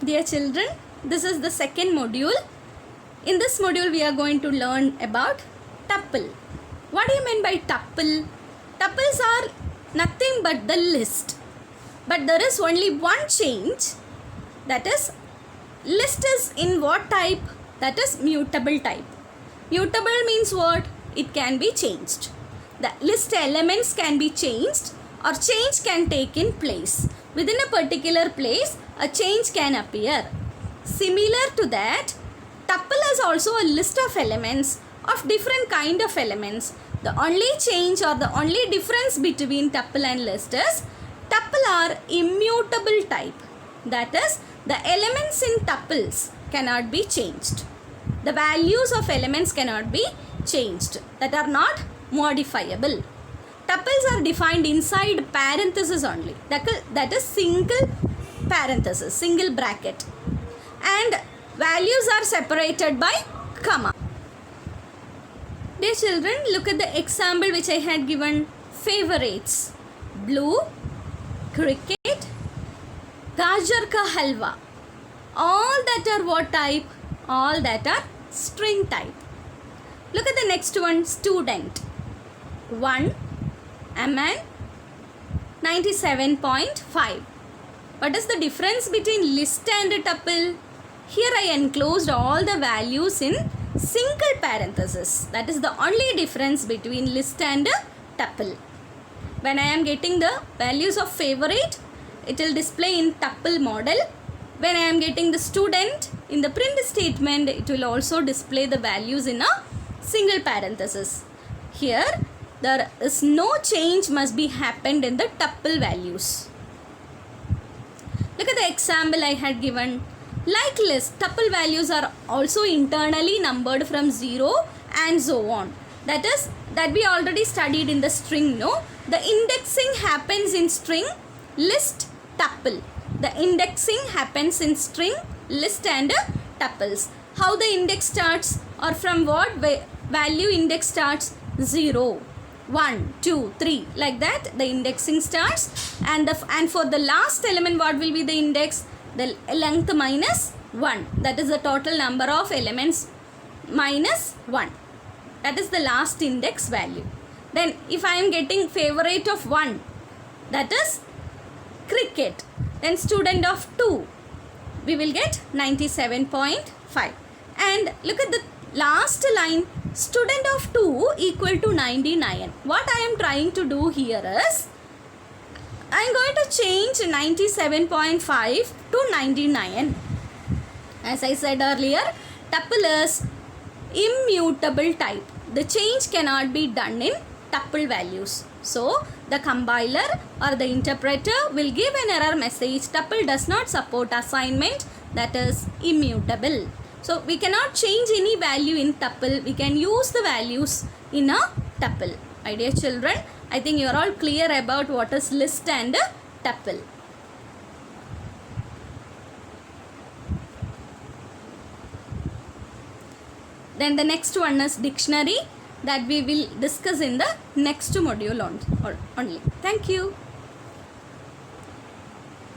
Dear children, this is the second module. In this module, we are going to learn about tuple. What do you mean by tuple? Tuples are nothing but the list. But there is only one change. That is, list is in what type? That is mutable type. Mutable means what? It can be changed. The list elements can be changed or change can take in place. Within a particular place, a change can appear. Similar to that, tuple is also a list of elements of different kind of elements. The only change or the only difference between tuple and list is tuple are immutable type. That is, the elements in tuples cannot be changed. The values of elements cannot be changed, that are not modifiable. Tuples are defined inside parenthesis only. That is single parenthesis, single bracket. And values are separated by comma. Dear children, look at the example which I had given. Favorites: blue, cricket, gajar ka halwa. All that are what type? All that are string type. Look at the next one. Student: 1, a man, 97.5. What is the difference between list and tuple? Here I enclosed all the values in single parenthesis. That is the only difference between list and tuple. When I am getting the values of favorite, it will display in tuple model. When I am getting the student, in the print statement, it will also display the values in a single parenthesis. Here, there is no change must be happened in the tuple values. Look at the example I had given. Like list, tuple values are also internally numbered from 0 and so on. That is, that we already studied in the string, no? The indexing happens in string, list, tuple. The indexing happens in string, list and tuples. How the index starts, or from what value index starts? 0, 1, 2, 3, like that the indexing starts. And for the last element, what will be the index? The length minus 1. That is the total number of elements minus 1. That is the last index value. Then if I am getting favorite of 1, that is cricket. Then student of 2, we will get 97.5. And look at the last line, student of 2 equal to 99. What I am trying to do here is, I am going to change 97.5 to 99. As I said earlier, tuple is immutable type. The change cannot be done in tuple values. So, the compiler or the interpreter will give an error message. Tuple does not support assignment, that is immutable. So, we cannot change any value in tuple. We can use the values in a tuple. My dear children, I think you are all clear about what is list and tuple. Then the next one is dictionary, that we will discuss in the next module only. Thank you.